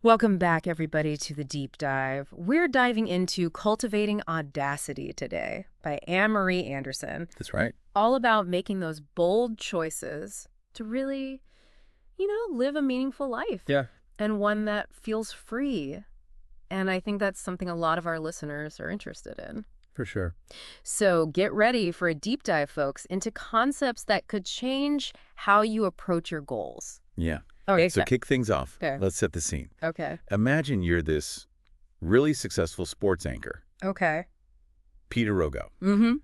Welcome back, everybody, to the deep dive. We're diving into Cultivating Audacity today by Anne-Marie Anderson, That's right. all about making those bold choices to really, live a meaningful life Yeah. and one that feels free. And I think that's something a lot of our listeners are interested in. For sure. So get ready for a deep dive, folks, into concepts that could change how you approach your goals. Yeah. Okay. So kick things off. Okay. Let's set the scene. Okay. Imagine you're this really successful sports anchor, Okay. Peter Rogo, Mm-hmm.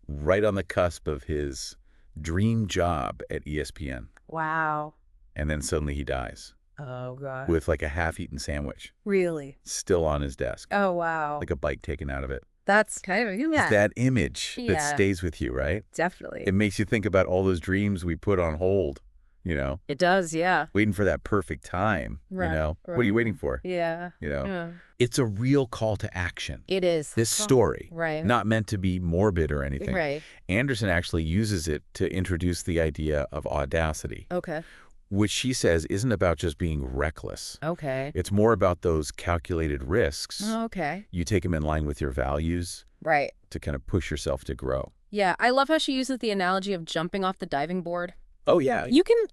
right on the cusp of his dream job at ESPN. Wow. And then suddenly he dies Oh, God. with like a half-eaten sandwich Really? still on his desk, Oh, wow. like a bite taken out of it. That's kind of, It's that image that Yeah. stays with you, right? Definitely. It makes you think about all those dreams we put on hold, It does, yeah. waiting for that perfect time, Right, What are you waiting for? Yeah. Yeah. It's a real call to action. It is. This story, Right. not meant to be morbid or anything. Right. Anderson actually uses it to introduce the idea of audacity, Okay. which she says isn't about just being reckless. Okay. It's more about those calculated risks. Okay. You take them in line with your values Right. to kind of push yourself to grow. Yeah, I love how she uses the analogy of jumping off the diving board. Oh, yeah. You can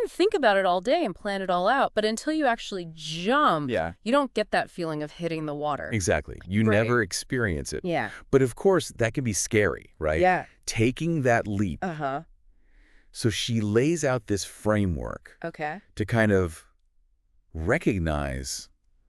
think about it all day and plan it all out, but until you actually jump, Yeah. you don't get that feeling of hitting the water. Exactly. You Right. never experience it. Yeah. But of course, that can be scary, right? Yeah. Taking that leap. Uh-huh. So she lays out this framework Okay. to kind of recognize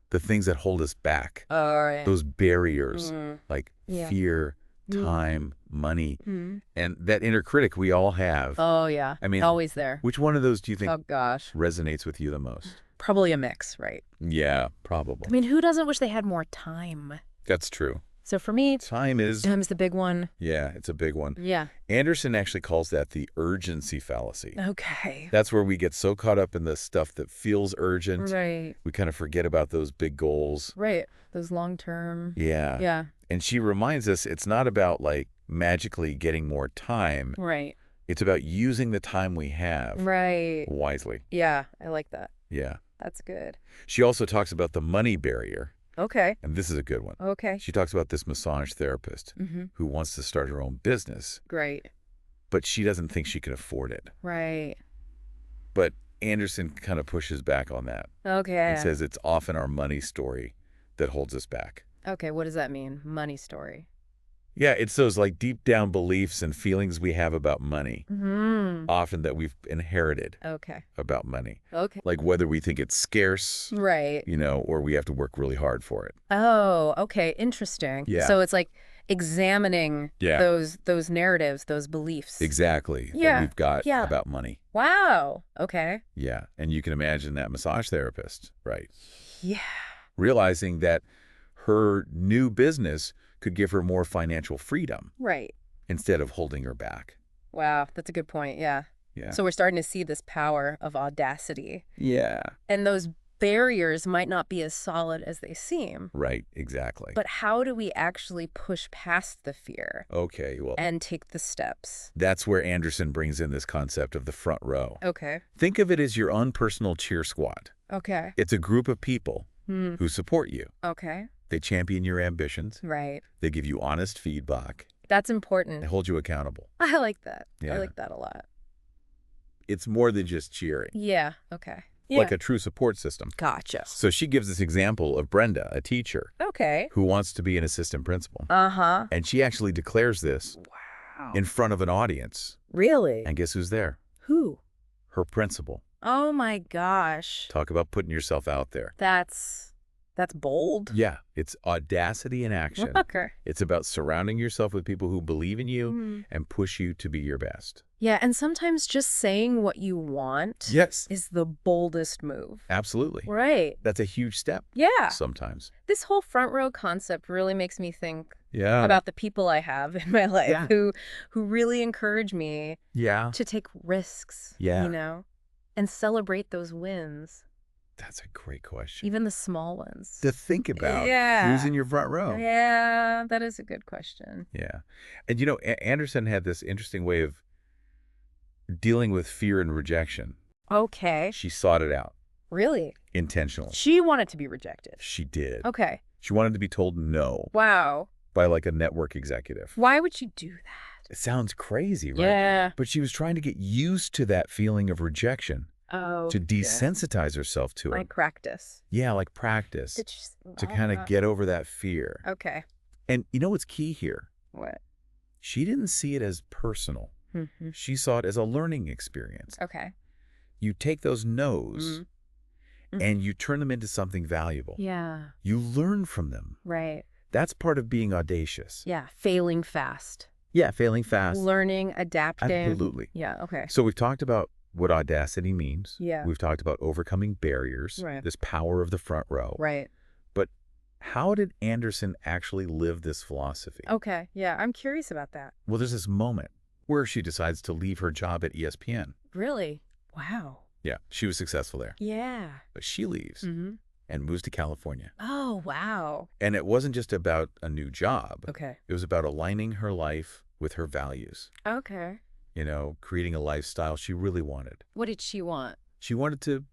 the things that hold us back, All right. those barriers like Yeah. fear, time, money, Mm. and that inner critic we all have. Oh, yeah. I mean, always there. which one of those do you think Oh, gosh. resonates with you the most? Probably a mix, right? Yeah, probably. I mean, who doesn't wish they had more time? That's true. So for me, Time's the big one. yeah, it's a big one. Yeah. Anderson actually calls that the urgency fallacy. Okay. That's where we get so caught up in the stuff that feels urgent. Right. We kind of forget about those big goals. Right. Those long term. Yeah. Yeah. And she reminds us it's not about like magically getting more time. Right. It's about using the time we have Right. wisely. Yeah. I like that. Yeah. That's good. She also talks about the money barrier, Okay. and this is a good one. Okay. She talks about this massage therapist Mm-hmm. who wants to start her own business, Great. but she doesn't think she can afford it. Right. But Anderson kind of pushes back on that Okay. and says it's often our money story that holds us back. Okay. What does that mean? Money story. Yeah, it's those like deep down beliefs and feelings we have about money, Hmm. often that we've inherited Okay. about money. Okay. Like whether we think it's scarce, Right. or we have to work really hard for it. Oh, okay. Interesting. Yeah. So it's like examining Yeah. those narratives, those beliefs. Exactly. Yeah, That we've got yeah. about money. Wow. Okay. Yeah. And you can imagine that massage therapist, right? Yeah. Realizing that her new business could give her more financial freedom Right. instead of holding her back. Wow. That's a good point. Yeah. Yeah. So we're starting to see this power of audacity. Yeah. And those barriers might not be as solid as they seem. Right. Exactly. But how do we actually push past the fear Okay. Well, and take the steps? that's where Anderson brings in this concept of the front row. Okay. Think of it as your own personal cheer squad. Okay. It's a group of people Hmm. who support you. Okay. They champion your ambitions. Right. They give you honest feedback. That's They important. hold you accountable. I like that. Yeah. I like that a lot. It's more than just cheering, Yeah. Okay. like a true support system. Gotcha. So she gives this example of Brenda, a teacher, Okay. who wants to be an assistant principal. Uh-huh. And she actually declares this Wow. in front of an audience. Really? And guess who's there? Who? Her principal. Oh my gosh. Talk about putting yourself out there. That's bold. Yeah, it's audacity in action. Okay. It's about surrounding yourself with people who believe in you Mhm. and push you to be your best. Yeah, and sometimes just saying what you want Yes, is the boldest move. absolutely. Right. That's a huge step Yeah. sometimes. This whole front row concept really makes me think Yeah. about the people I have in my life Yeah. who really encourage me Yeah. to take risks, Yeah. and celebrate those wins, That's a great question. even the small ones. To think about Yeah. who's in your front row. Yeah, that is a good question. Yeah. And Anderson had this interesting way of dealing with fear and rejection. Okay. She sought it out. Really? intentionally. She wanted to be rejected. She did. Okay. She wanted to be told no Wow. by like a network executive. Why would she do that? It sounds crazy, right? Yeah. But she was trying to get used to that feeling of rejection, Oh, to yeah. desensitize herself to it. Like practice. Yeah, like practice, Did she... to kind of get over that fear. Okay. And you know what's key here? What? She didn't see it as personal. Mm-hmm. She saw it as a learning experience. Okay. You take those no's Mm-hmm. and you turn them into something valuable. Yeah. You learn from them. Right. That's part of being audacious. Yeah. Failing fast. Yeah, failing fast. Learning, adapting. Absolutely. Yeah. Okay. So we've talked about what audacity means. Yeah. We've talked about overcoming barriers, Right. this power of the front row. Right. But how did Anderson actually live this philosophy? Okay. Yeah. I'm curious about that. Well, there's this moment where she decides to leave her job at ESPN. Really? Wow. Yeah, she was successful there. Yeah. But she leaves Mm-hmm. and moves to California. Oh, wow. And it wasn't just about a new job. Okay. It was about aligning her life with her values. Okay. You know, creating a lifestyle she really wanted. What did she want? She wanted to,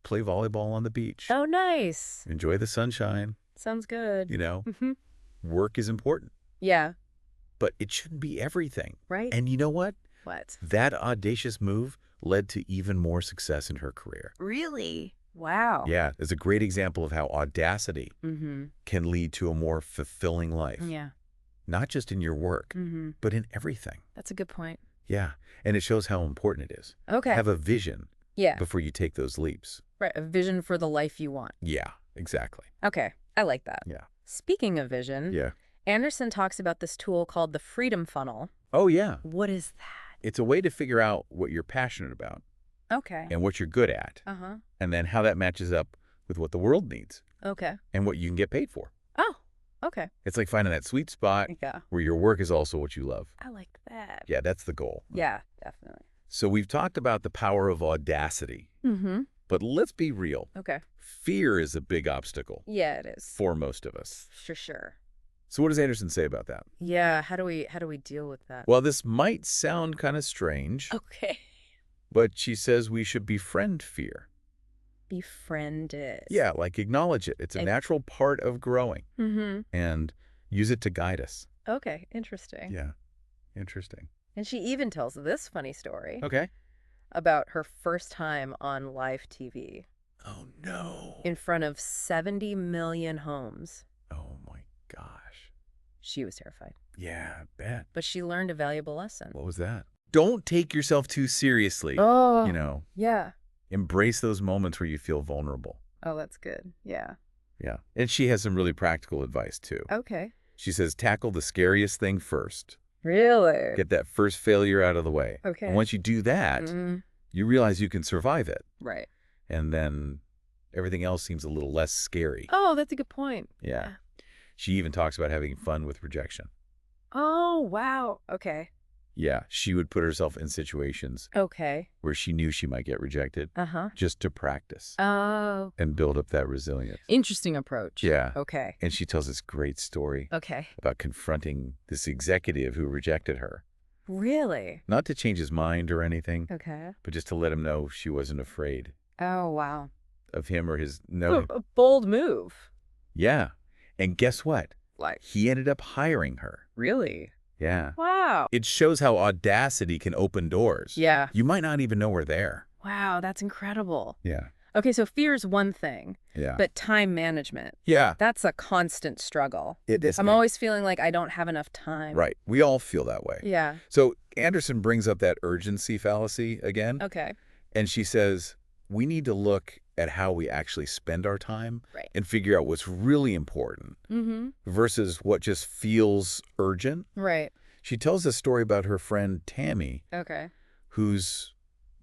play volleyball on the beach. Oh, nice. Enjoy the sunshine. Sounds good. Mm-hmm. Work is important. Yeah. But it shouldn't be everything. Right. And you know what? What? That audacious move led to even more success in her career. Really? Wow. Yeah, it's a great example of how audacity Mm-hmm. can lead to a more fulfilling life. Yeah. Not just in your work, Mm-hmm. but in everything. That's a good point. Yeah, and it shows how important it is. Okay. Have a vision Yeah. before you take those leaps. Right. A vision for the life you want. Yeah, exactly. Okay. I like that. Yeah. Speaking of vision, Yeah. Anderson talks about this tool called the Freedom Funnel. Oh, yeah. What is that? It's a way to figure out what you're passionate about Okay. and what you're good at, Uh-huh. and then how that matches up with what the world needs Okay. and what you can get paid for. Oh, okay. It's like finding that sweet spot Yeah. where your work is also what you love. I like that. Yeah, that's the goal. Yeah, definitely. So we've talked about the power of audacity, Mm-hmm. but let's be real. Okay. Fear is a big obstacle Yeah, it is. for most of us. For sure. So what does Anderson say about that? Yeah, how do we deal with that? Well, this might sound kind of strange, Okay. but she says we should befriend fear. Befriend it. Yeah, like acknowledge it. It's a Ex- natural part of growing Mm-hmm. and use it to guide us. Okay, interesting. Yeah, interesting. And she even tells this funny story Okay. about her first time on live TV Oh, no. in front of 70 million homes. Oh, my gosh. She was terrified. Yeah, I bet. But she learned a valuable lesson. What was that? Don't take yourself too seriously. Oh. Yeah. Embrace those moments where you feel vulnerable. Oh, that's good. Yeah. Yeah. And she has some really practical advice, too. Okay. She says, tackle the scariest thing first. Really? Get that first failure out of the way. Okay. And once you do that, Mm, you realize you can survive it. right. And then everything else seems a little less scary. Oh, that's a good point. Yeah. She even talks about having fun with rejection. Oh, wow. Okay. Yeah. She would put herself in situations Okay. where she knew she might get rejected Uh-huh. just to practice Oh. and build up that resilience. Interesting approach. Yeah. Okay. And she tells this great story Okay. about confronting this executive who rejected her. Really? Not to change his mind or anything, Okay. but just to let him know she wasn't afraid Oh, wow. of him or his no. A bold move. Yeah. And guess what? Like, He ended up hiring her. really? Yeah. Wow. It shows how audacity can open doors. Yeah. You might not even know we're there. Wow, that's incredible. Yeah. Okay, so fear is one thing, Yeah. but time management, yeah. that's a constant struggle. It is. I'm always feeling like I don't have enough time. Right. We all feel that way. Yeah. So Anderson brings up that urgency fallacy again. Okay. And she says, we need to look at how we actually spend our time Right. and figure out what's really important Mm-hmm. versus what just feels urgent. Right. She tells a story about her friend Tammy, Okay. who's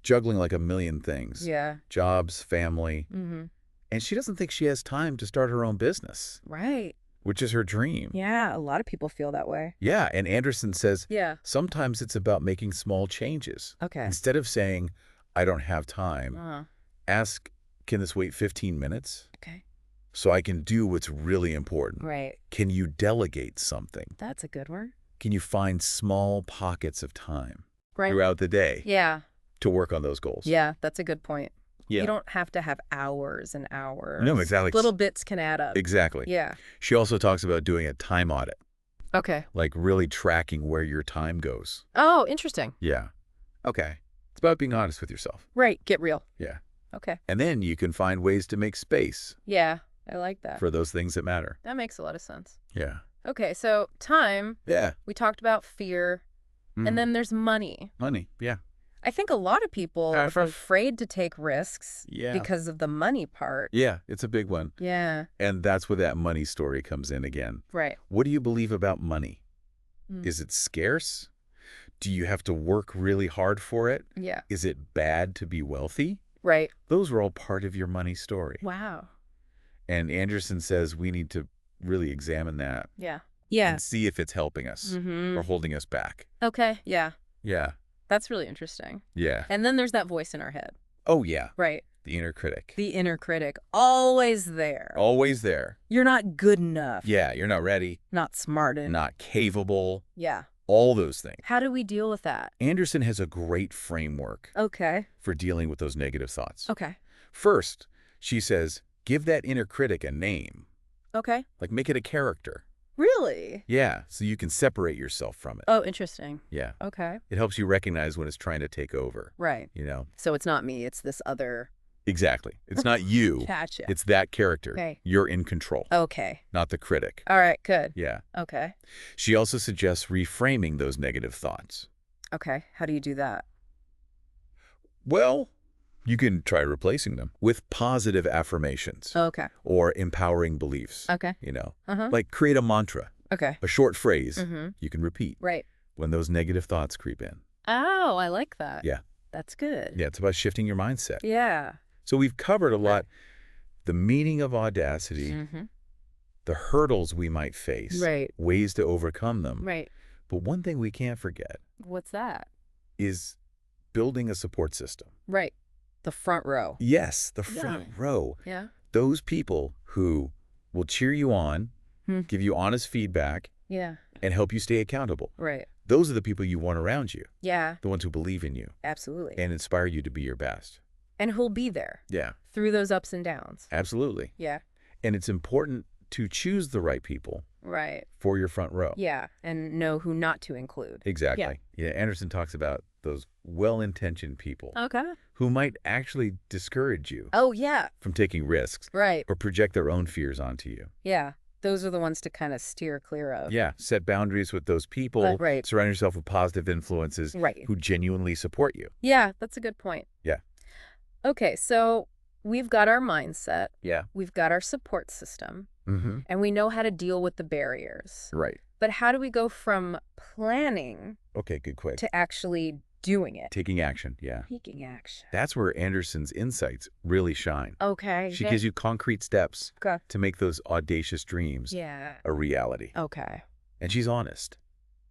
juggling like a million things. Yeah. Jobs, family. Mm-hmm. And she doesn't think she has time to start her own business, Right. which is her dream. Yeah, a lot of people feel that way. Yeah. And Anderson says, Yeah. sometimes it's about making small changes. Okay. Instead of saying, I don't have time, Uh, ask, can this wait 15 minutes? okay. So I can do what's really important. Right. Can you delegate something? That's a good one. Can you find small pockets of time Right. throughout the day Yeah. to work on those goals? Yeah, that's a good point. You Yeah. don't have to have hours and hours. No, exactly. Little bits can add up. Exactly. Yeah. She also talks about doing a time audit, Okay. like really tracking where your time goes. Oh, interesting. Yeah. Okay. It's about being honest with yourself. Right. Get real. Yeah. Okay. And then you can find ways to make space Yeah. I like that. for those things that matter. That makes a lot of sense. Yeah. Okay. So time, Yeah. we talked about fear, and then there's money. Money. Yeah. I think a lot of people are Effort. afraid to take risks Yeah. because of the money part. Yeah. It's a big one. Yeah. And that's where that money story comes in again. Right. What do you believe about money? Mm. Is it scarce? Do you have to work really hard for it? Yeah. Is it bad to be wealthy? Right. Those are all part of your money story. Wow. And Anderson says we need to really examine that Yeah. Yeah. and see if it's helping us or holding us back. Okay. Yeah. Yeah. That's really interesting. Yeah. And then there's that voice in our head. Oh, yeah. Right. The inner critic. The inner critic. Always there. Always there. You're not good enough. Yeah. You're not ready, Not smart enough. not capable, Yeah. all those things. How do we deal with that? Anderson has a great framework Okay. for dealing with those negative thoughts. Okay. First, she says, give that inner critic a name. Okay. Like, make it a character. Really? Yeah, so you can separate yourself from it. Oh, interesting. Yeah. Okay. It helps you recognize when it's trying to take over, Right. you know? So it's not me. It's this other. Exactly. It's not you. Gotcha. It's that character. Okay. You're in control, Okay. not the critic. All right. Good. Yeah. Okay. She also suggests reframing those negative thoughts. Okay. How do you do that? Well, you can try replacing them with positive affirmations Okay. or empowering beliefs. Okay. You know, Uh-huh. like create a mantra, Okay. a short phrase Mm-hmm. you can repeat Right. when those negative thoughts creep in. Oh, I like that. Yeah. That's good. Yeah, it's about shifting your mindset. Yeah. So we've covered a lot, the meaning of audacity, Mm-hmm. the hurdles we might face, Right. ways to overcome them. Right. But one thing we can't forget What's that? is building a support system. Right. The front row. Yes, the Yeah. front row. Yeah. Those people who will cheer you on, Hmm. give you honest feedback, Yeah. and help you stay accountable. Right. Those are the people you want around you, Yeah. the ones who believe in you Absolutely. and inspire you to be your best. And who'll be there Yeah, through those ups and downs. absolutely. Yeah. And it's important to choose the right people Right. for your front row. Yeah. And know who not to include. Exactly. Yeah, Anderson talks about those well-intentioned people Okay. who might actually discourage you Oh, yeah. from taking risks Right. or project their own fears onto you. Yeah. Those are the ones to kind of steer clear of. Yeah, set boundaries with those people. Right. Surround yourself with positive influences Right. who genuinely support you. Yeah. That's a good point. Yeah. Okay. So we've got our mindset. Yeah. We've got our support system. Mm-hmm. And we know how to deal with the barriers. Right. But how do we go from planning Okay, good quick. to actually doing it? Taking action, yeah. Taking action. That's where Anderson's insights really shine. Okay. She gives you concrete steps Okay. to make those audacious dreams Yeah. a reality. Okay. And she's honest.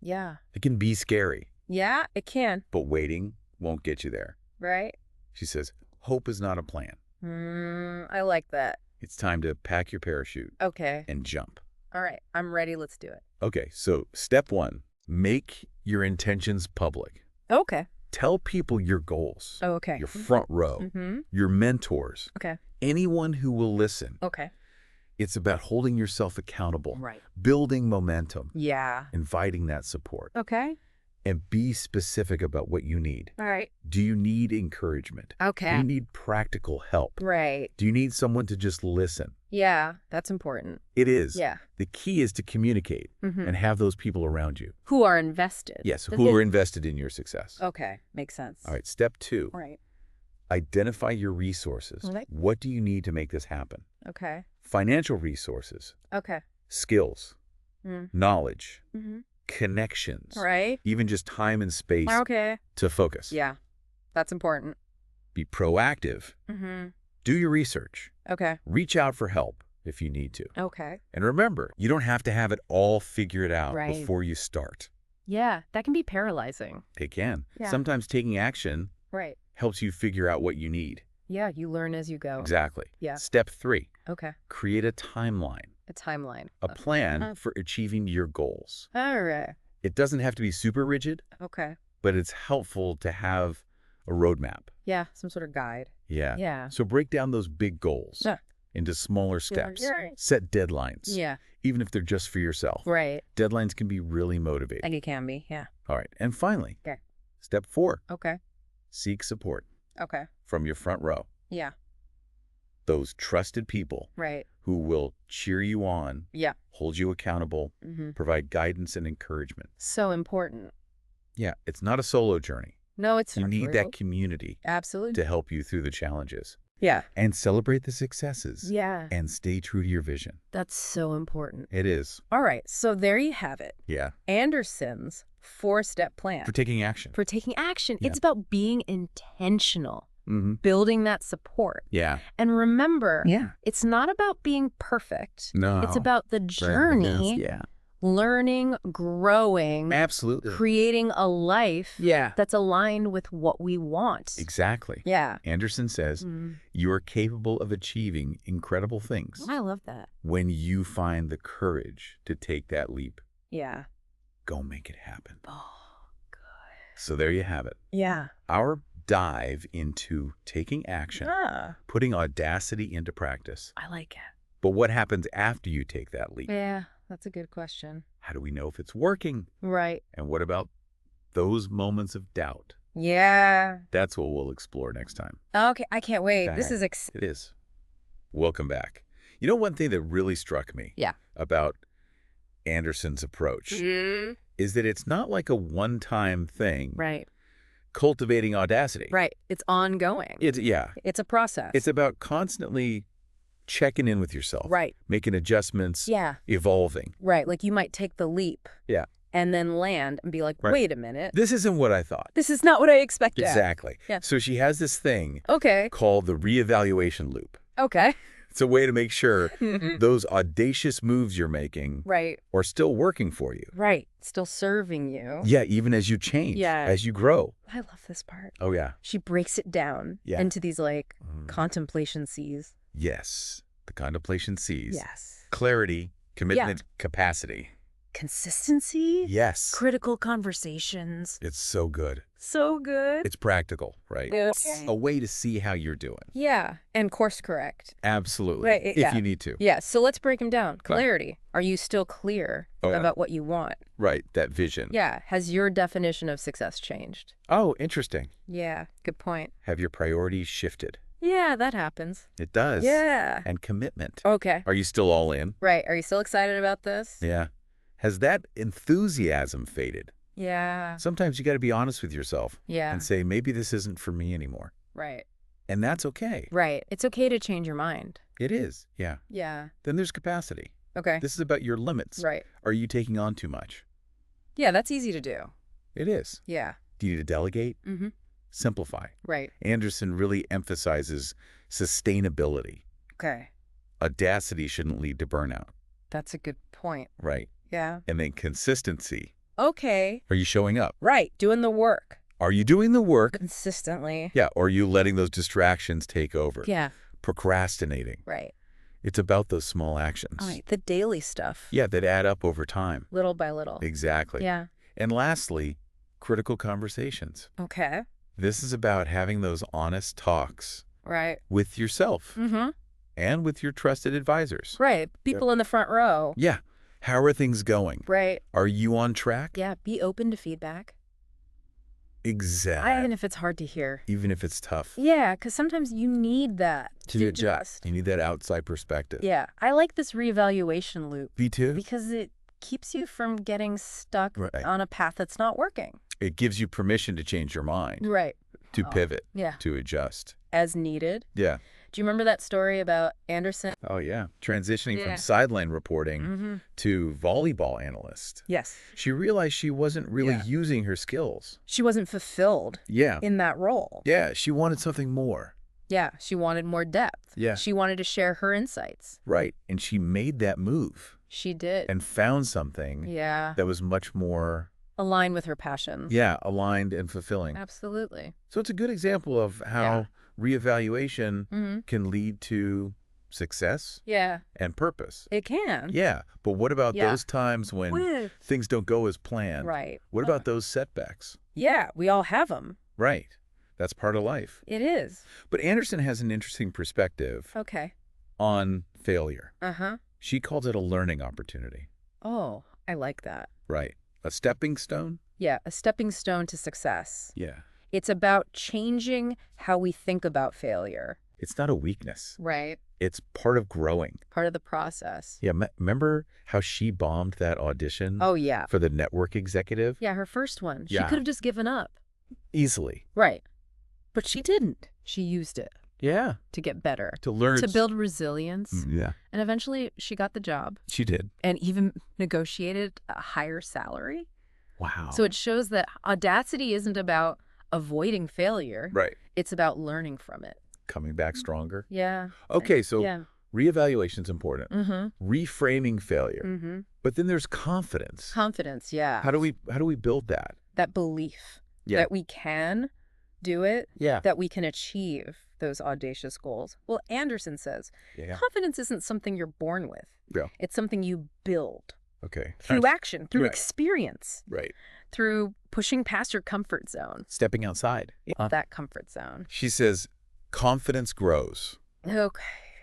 Yeah. It can be scary, Yeah, it can. but waiting won't get you there. Right? She says, hope is not a plan. I like that. It's time to pack your parachute Okay. and jump. All right. I'm ready. Let's do it. Okay, so step one, make your intentions public. Okay. Tell people your goals, Okay. your front row, Mm-hmm. your mentors, Okay. anyone who will listen. Okay. It's about holding yourself accountable, Right. building momentum, Yeah. inviting that support, Okay. and be specific about what you need. All right. Do you need encouragement? Do Okay. you need practical help? Right. Do you need someone to just listen? Yeah. That's important. It is. Yeah. The key is to communicate Mm-hmm. and have those people around you. Who are invested. Yes, who are invested in your success. Okay. Makes sense. All right, step two, All right. identify your resources. Right. What do you need to make this happen? Okay. Financial resources, Okay. skills, Mm. knowledge, Mm-hmm. connections, All right. even just time and space Okay. to focus. Yeah. That's important. Be proactive. Mm-hmm. Do your research. Okay. Reach out for help if you need to. Okay. And remember, you don't have to have it all figured out Right. before you start. Yeah. That can be paralyzing. It can. Yeah. Sometimes taking action Right. helps you figure out what you need. Yeah. You learn as you go. Exactly. Yeah. Step three, Okay. create a timeline, A timeline. a plan uh. for achieving your goals. All right. It doesn't have to be super rigid, Okay. but it's helpful to have a roadmap. Yeah. Some sort of guide. Yeah. Yeah. So break down those big goals Yeah. into smaller steps. Right. Set deadlines. Yeah. Even if they're just for yourself. Right. Deadlines can be really motivating. Like it can be. Yeah. All right. And finally, Okay. step 4, Okay. seek support Okay. from your front row. Yeah. Those trusted people Right. who will cheer you on, Yeah. hold you accountable, provide guidance and encouragement. So important. Yeah, it's not a solo journey. No, it's You not need real. that community Absolutely. to help you through the challenges. Yeah. And celebrate the successes. Yeah. And stay true to your vision. That's so important. It is. All right. So there you have it. Yeah. Anderson's 4-step plan For taking action. for taking action. Yeah. It's about being intentional, Mm-hmm. building that support. Yeah. And remember, Yeah. it's not about being perfect. No. It's about the journey, Yeah. learning, growing, Absolutely. creating a life Yeah. that's aligned with what we want. Exactly. Yeah. Anderson says, you are capable of achieving incredible things I love that. when you find the courage to take that leap. Yeah. Go make it happen. Oh, good. So there you have it. Yeah. Our dive into taking action, putting Audacity into practice. I like it. But what happens after you take that leap? Yeah, that's a good question. How do we know if it's working? Right. And what about those moments of doubt? Yeah. That's what we'll explore next time. Okay, I can't wait. Go This ahead. is It is. Welcome back. You know, one thing that really struck me about Anderson's approach is that it's not like a one-time thing. right. Cultivating Audacity. Right. It's ongoing. It's a process. It's about constantly checking in with yourself. Right. Making adjustments. Yeah. Evolving. Right. Like you might take the leap. Yeah. And then land and be like, Right. wait a minute. This isn't what I thought. This is not what I expected. Exactly. Yeah. So she has this thing Okay. called the reevaluation loop. Okay. It's a way to make sure those audacious moves you're making Right. are still working for you. Right. Still serving you. Yeah, even as you change, Yeah. as you grow. I love this part. Oh, yeah. She breaks it down Yeah. into these like contemplation C's. Yes. The contemplation sees. Yes. Clarity, commitment, capacity. Consistency. Yes. Critical conversations. It's so good. So good. It's practical, right? Yes. A way to see how you're doing. Yeah. And course correct. Absolutely. Right, If yeah. you need to. Yeah. So let's break them down. Clarity. Are you still clear Oh, yeah. about what you want? Right. That vision. Yeah. Has your definition of success changed? Oh, interesting. Yeah. Good point. Have your priorities shifted? Yeah, that happens. It does. Yeah. And commitment. Okay. Are you still all in? Right. Are you still excited about this? Yeah. Has that enthusiasm faded? Yeah. Sometimes you got to be honest with yourself Yeah. and say, maybe this isn't for me anymore. Right. And that's okay. Right. It's okay to change your mind. It is. Yeah. Yeah. Then there's capacity. Okay. This is about your limits. Right. Are you taking on too much? Yeah, that's easy to do. It is. Yeah. Do you need to delegate? Mm-hmm. Simplify. Right. Anderson really emphasizes sustainability. Okay. Audacity shouldn't lead to burnout. That's a good point. Right. Yeah. And then consistency. Okay. Are you showing up? Right. Doing the work Are you doing the work? consistently. Yeah. Or are you letting those distractions take over? Yeah. Procrastinating. Right. It's about those small actions. All right. The daily stuff. Yeah, that add up over time. Little by little. Exactly. Yeah. And lastly, critical conversations. Okay. This is about having those honest talks Right. with yourself Mm-hmm. and with your trusted advisors. Right. People in the front row. Yeah. How are things going? Right. Are you on track? Yeah. Be open to feedback. Exactly. Even if it's hard to hear. Even if it's tough. Yeah, because sometimes you need that To adjust. You need that outside perspective. Yeah. I like this reevaluation loop Me too. because it keeps you from getting stuck Right. on a path that's not working. It gives you permission to change your mind, Right. to pivot, Yeah. to adjust. As needed. Yeah. Do you remember that story about Anderson? Oh, yeah. Transitioning Yeah. from sideline reporting Mm-hmm. to volleyball analyst. Yes. She realized she wasn't really Yeah. using her skills. She wasn't fulfilled Yeah. in that role. Yeah. She wanted something more. Yeah. She wanted more depth. Yeah. She wanted to share her insights. Right. And she made that move She did. and found something Yeah. that was much more, Align with her passions. yeah, aligned and fulfilling. Absolutely. So it's a good example of how Yeah. reevaluation Mm-hmm. can lead to success Yeah. and purpose. It can. Yeah. But what about Yeah. those times when With. things don't go as planned? Right. What about those setbacks? Yeah. We all have them. Right. That's part of life. It is. But Anderson has an interesting perspective on failure. She calls it a learning opportunity. Oh, I like that. Right. A stepping stone? Yeah, a stepping stone to success. Yeah. It's about changing how we think about failure. It's not a weakness. Right. It's part of growing. Part of the process. Yeah, remember how she bombed that audition? Oh, yeah. For the network executive? Yeah, her first one. Yeah. She could have just given up. Easily. Right. But she didn't. She used it. Yeah. To get better. To learn. To build resilience. Yeah. And eventually she got the job. She did. And even negotiated a higher salary. Wow. So it shows that Audacity isn't about avoiding failure. Right. It's about learning from it. Coming back stronger. Yeah. Okay, so reevaluation's important. Reframing failure. But then there's confidence. Confidence, yeah. How do we build that? That belief that we can do it, that we can achieve those audacious goals. Well, Anderson says, confidence isn't something you're born with. Yeah. It's something you build. Okay. Through action, through experience. Right. Through pushing past your comfort zone. Stepping outside. That comfort zone. She says, confidence grows. Okay.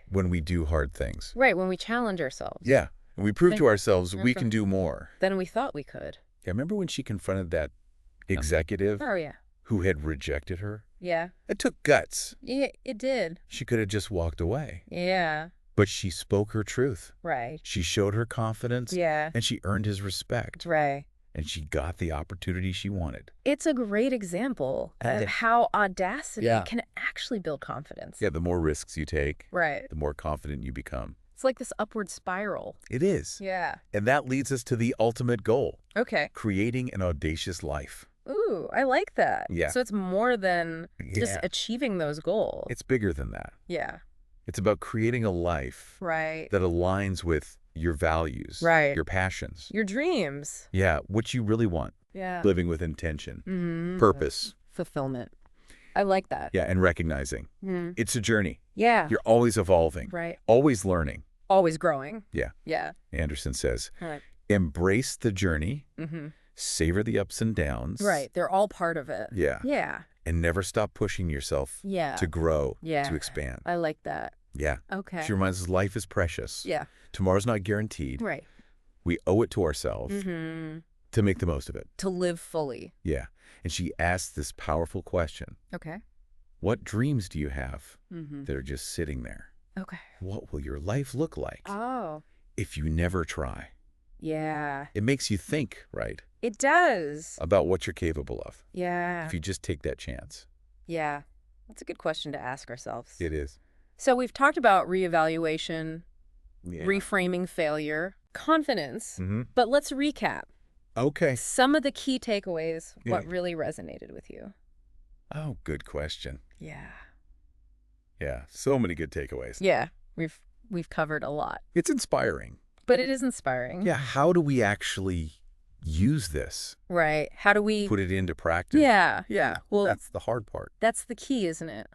When we do hard things. Right, when we challenge ourselves. Yeah. And we prove to ourselves we can do more. Than we thought we could. Yeah, remember when she confronted that executive who had rejected her? Yeah. It took guts. Yeah, it did. She could have just walked away. Yeah. But she spoke her truth. Right. She showed her confidence. Yeah. And she earned his respect. Right. And she got the opportunity she wanted. It's a great example of how Audacity can actually build confidence. Yeah, the more risks you take, the more confident you become. It's like this upward spiral. It is. Yeah. And that leads us to the ultimate goal. Okay. Creating an audacious life. Ooh, I like that. Yeah. So it's more than just achieving those goals. It's bigger than that. Yeah. It's about creating a life that aligns with your values, your passions, your dreams. Yeah, what you really want. Yeah. Living with intention, purpose. Fulfillment. I like that. Yeah, and recognizing. It's a journey. Yeah. You're always evolving. Right. Always learning. Always growing. Yeah. Yeah. Anderson says, Right. Embrace the journey, savor the ups and downs. Right. They're all part of it. Yeah. Yeah. And never stop pushing yourself to grow, to expand. I like that. Yeah. Okay. She reminds us life is precious. Yeah. Tomorrow's not guaranteed. Right. We owe it to ourselves to make the most of it. To live fully. Yeah. And she asks this powerful question. Okay. What dreams do you have that are just sitting there? Okay. What will your life look like if you never try? Yeah. It makes you think, right? It does. About what you're capable of. Yeah. If you just take that chance. Yeah. That's a good question to ask ourselves. It is. So we've talked about reevaluation, reframing failure, confidence, but let's recap. Okay. Some of the key takeaways, what really resonated with you? Oh, good question. Yeah. Yeah, so many good takeaways. Yeah, we've covered a lot. It's inspiring. But it is inspiring. Yeah, how do we actually use this? Right. How do we put it into practice? Yeah, yeah. Well, that's the hard part. That's the key, isn't it?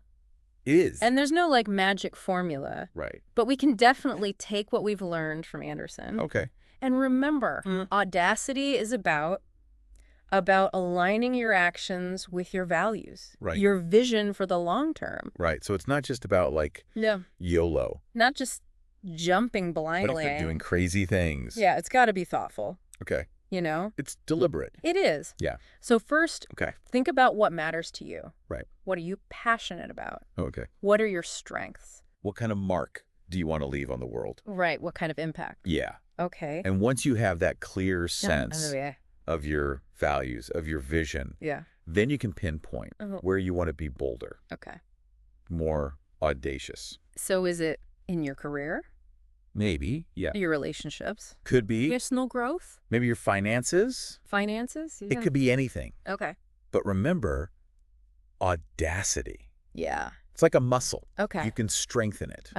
It is. And there's no like magic formula. Right. But we can definitely take what we've learned from Anderson. Okay. And remember, Audacity is about aligning your actions with your values, your vision for the long term. Right. So it's not just about like YOLO. Not just jumping blindly. But doing crazy things. Yeah, it's got to be thoughtful. Okay. You know? It's deliberate. It is. Yeah. So first, think about what matters to you. Right. What are you passionate about? Okay. What are your strengths? What kind of mark do you want to leave on the world? Right. What kind of impact? Yeah. Okay. And once you have that clear sense of your values, of your vision, then you can pinpoint where you want to be bolder. Okay. More audacious. So is it in your career? Maybe, yeah. Your relationships? Could be. Personal growth? Maybe your finances? Finances? Yeah. It could be anything. Okay. But remember, audacity. Yeah. It's like a muscle. Okay. You can strengthen it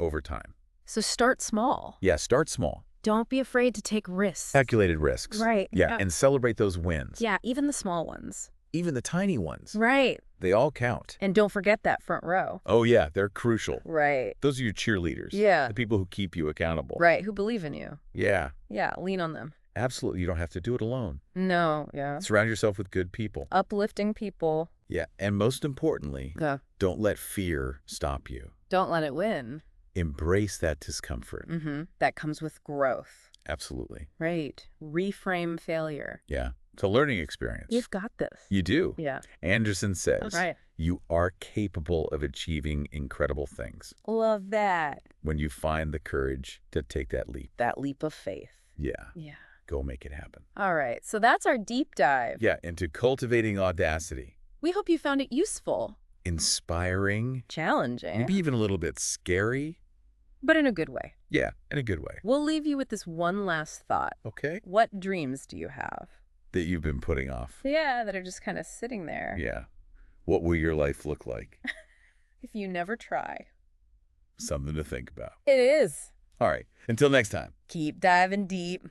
over time. So start small. Yeah, start small. Don't be afraid to take risks. Calculated risks. Right. Yeah, and celebrate those wins. Yeah, even the small ones. Even the tiny ones. Right. They all count. And don't forget that front row. Oh, yeah, they're crucial. Right. Those are your cheerleaders. Yeah. The people who keep you accountable. Right, who believe in you. Yeah. Yeah, lean on them. Absolutely. You don't have to do it alone. No, yeah. Surround yourself with good people. Uplifting people. Yeah, and most importantly, don't let fear stop you. Don't let it win. Embrace that discomfort. That comes with growth. Absolutely. Right. Reframe failure. Yeah. It's a learning experience. You've got this. You do. Yeah. Anderson says, you are capable of achieving incredible things. Love that. When you find the courage to take that leap. That leap of faith. Yeah. Yeah. Go make it happen. All right. So that's our deep dive. Yeah, into cultivating audacity. We hope you found it useful. Inspiring. Challenging. Maybe even a little bit scary. But in a good way. Yeah, in a good way. We'll leave you with this one last thought. Okay. What dreams do you have? That you've been putting off. Yeah, that are just kind of sitting there. Yeah. What will your life look like? If you never try. Something to think about. It is. All right. Until next time. Keep diving deep.